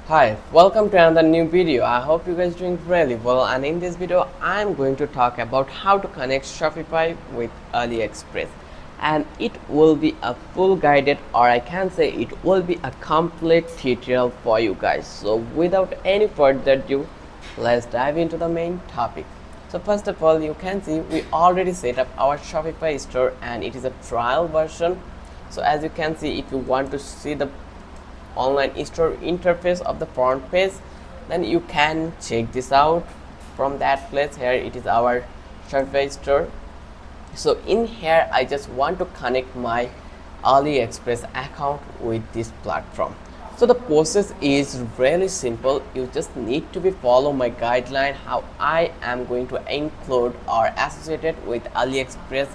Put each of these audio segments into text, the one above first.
Hi, welcome to another new video. I hope you guys doing really well, and in this video I'm going to talk about how to connect Shopify with AliExpress, and it will be a full guided, or I can say it will be a complete tutorial for you guys. So without any further ado, let's dive into the main topic. So first of all, you can see we already set up our Shopify store and it is a trial version. So as you can see, if you want to see the online store interface of the front page, then you can check this out from that place. Here it is our Shopify store. So in here I just want to connect my AliExpress account with this platform. So the process is really simple. You just need to be follow my guideline how I am going to include or associate it with AliExpress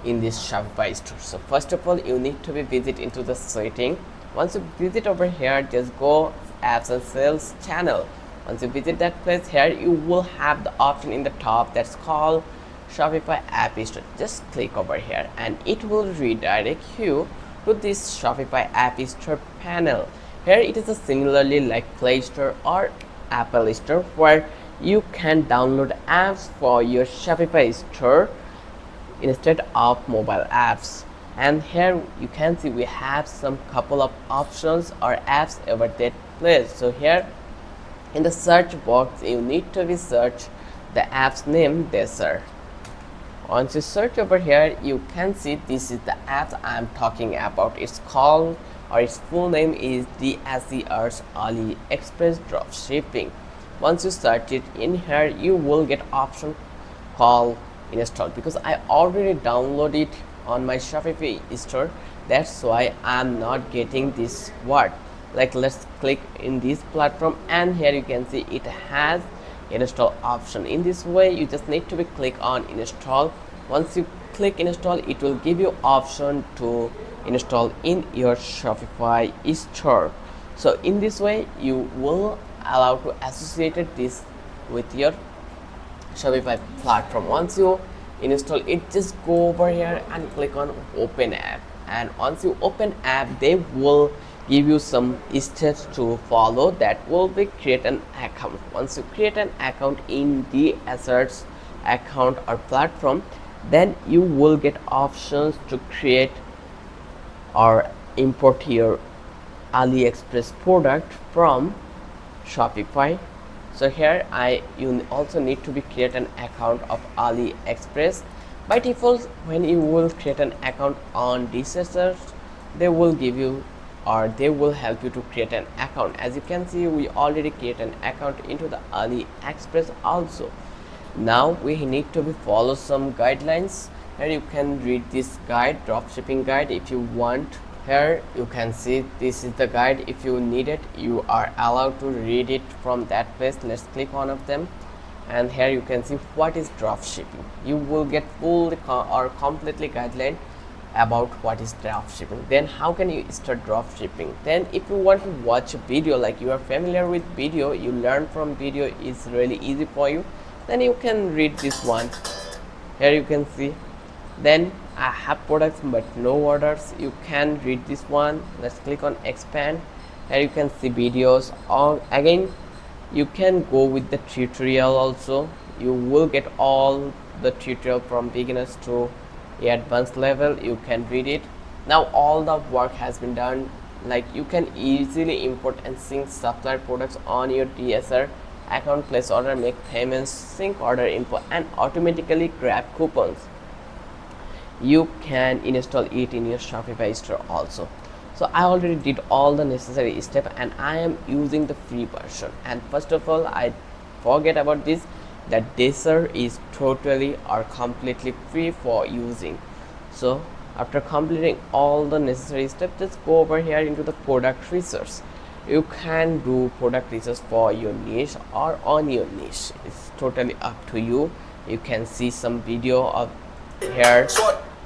in this Shopify store. So first of all, you need to be visit into the setting. Once you visit over here, just go apps and sales channel. Once you visit that place, here you will have the option in the top that's called Shopify app store. Just click over here and it will redirect you to this Shopify app store panel. Here it is a similarly like Play Store or Apple Store, where you can download apps for your Shopify store instead of mobile apps. And here you can see we have some couple of options or apps over that place. So here in the search box, you need to be search the app's name DSer. Once you search over here, you can see this is the app I'm talking about. It's called, or its full name is DSers AliExpress Dropshipping. Once you search it in here, you will get option called install, because I already downloaded it on my Shopify store. That's why I'm not getting this word. Like, let's click in this platform and here you can see it has install option. In this way you just need to be click on install. Once you click install, it will give you option to install in your Shopify store. So in this way you will allow to associate this with your Shopify platform. Once you install it, just go over here and click on open app, and once you open app, they will give you some steps to follow. That will be create an account. Once you create an account in the assets account or platform, then you will get options to create or import your AliExpress product from Shopify. So here you also need to be create an account of AliExpress. By default, when you will create an account on DSers, they will give you, or they will help you to create an account. As you can see, we already create an account into the AliExpress also. Now we need to be follow some guidelines. Here you can read this guide, dropshipping guide, if you want. Here you can see this is the guide. If you need it, you are allowed to read it from that place. Let's click on of them, and here you can see what is dropshipping. You will get full or completely guideline about what is dropshipping. Then how can you start dropshipping? Then if you want to watch a video, like you are familiar with video, you learn from video is really easy for you, then you can read this one. Here you can see, then I have products but no orders. You can read this one. Let's click on expand. Here you can see videos, or again you can go with the tutorial also. You will get all the tutorial from beginners to advanced level. You can read it. Now all the work has been done. Like, you can easily import and sync supplier products on your DSer account, place order, make payments, sync order info, and automatically grab coupons. You can install it in your Shopify store also. So I already did all the necessary step and I am using the free version. And first of all, I forget about this, that Deser is totally or completely free for using. So after completing all the necessary steps, just go over here into the product research. You can do product research for your niche or on your niche. It's totally up to you. You can see some video of here.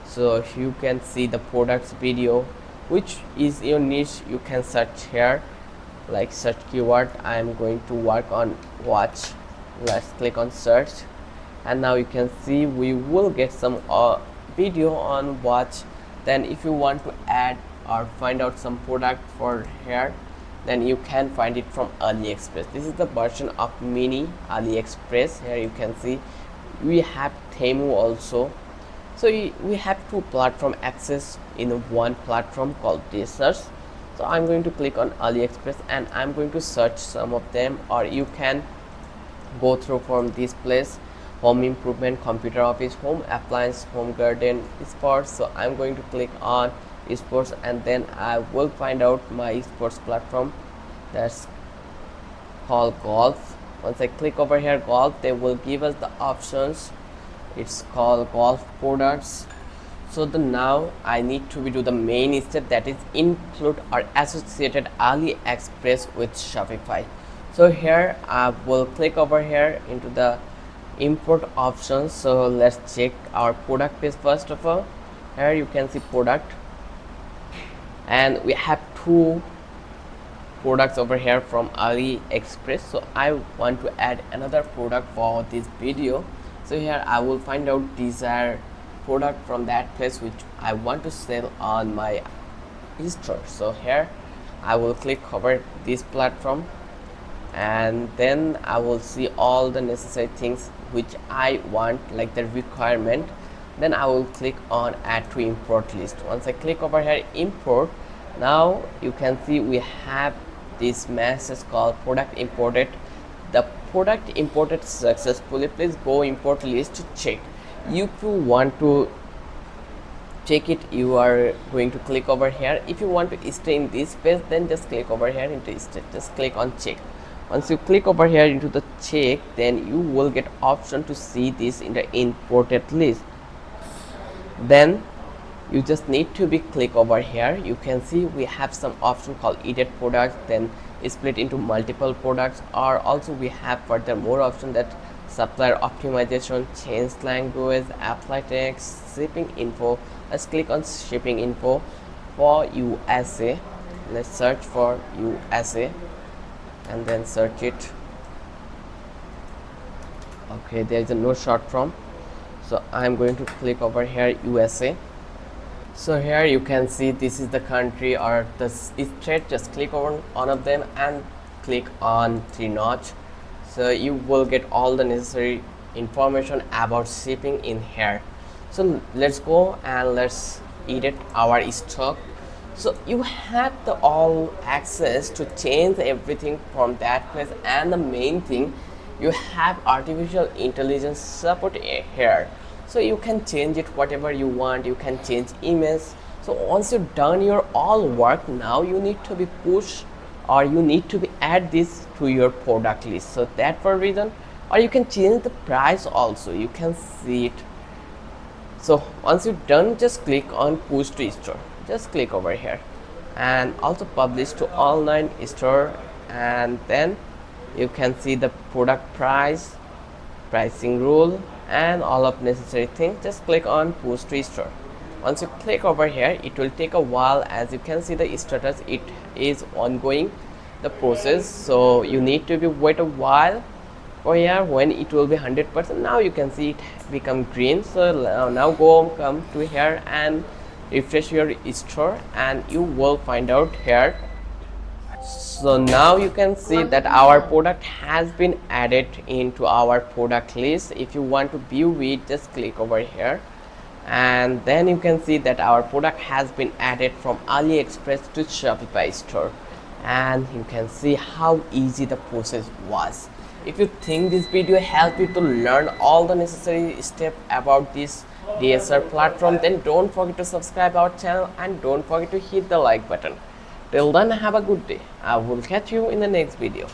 So you can see the products video, which is your niche. You can search here, like search keyword. I am going to work on watch. Let's click on search, and now you can see we will get some video on watch. Then if you want to add or find out some product for here, then you can find it from AliExpress. This is the version of mini AliExpress. Here you can see we have Temu also. So we have two platform access in one platform called DSers. So I'm going to click on AliExpress and I'm going to search some of them, or you can go through from this place: home improvement, computer office, home appliance, home garden, sports. So I'm going to click on sports and then I will find out my sports platform that's called golf. Once I click over here golf, they will give us the options. It's called golf products. So now I need to do the main step, that is include or associated AliExpress with Shopify. So here I will click over here into the import options. So let's check our product page first of all. Here you can see product, and we have two products over here from AliExpress. So I want to add another product for this video. So here I will find out these are product from that place which I want to sell on my store. So here I will click over this platform and then I will see all the necessary things which I want, like the requirement. Then I will click on add to import list. Once I click over here import, now you can see we have this message called product imported. The product imported successfully. Please go import list to check. If you want to check it, you are going to click over here. If you want to stay in this page, then just click over here into stay. Just click on check. Once you click over here into the check, then you will get option to see this in the imported list. Then you just need to be click over here. You can see we have some option called edit products, then split into multiple products, or also we have further more option that supplier optimization, change language, apply text, shipping info. Let's click on shipping info for USA. Let's search for USA and then search it. Okay, there is no short form, so I'm going to click over here USA. So here you can see this is the country or the state. Just click on one of them and click on three notch. So you will get all the necessary information about shipping in here. So let's go and let's edit our stock. So you have the all access to change everything from that place, and the main thing, you have artificial intelligence support here. So you can change it whatever you want. You can change image. So once you've done your all work, now you need to be push, or you need to be add this to your product list. So that for reason, or you can change the price also. You can see it. So once you're done, just click on push to store. Just click over here and also publish to online store, and then you can see the product price, pricing rule, and all of necessary things. Just click on push to store. Once you click over here, it will take a while. As you can see the status, it is ongoing the process, so you need to be wait a while for here when it will be 100%. Now you can see it become green. So now come to here and refresh your store and you will find out here. So now you can see that our product has been added into our product list. If you want to view it, just click over here and then you can see that our product has been added from AliExpress to Shopify store, and you can see how easy the process was. If you think this video helped you to learn all the necessary steps about this DSer platform, then don't forget to subscribe our channel and don't forget to hit the like button. Till then, have a good day. I will catch you in the next video.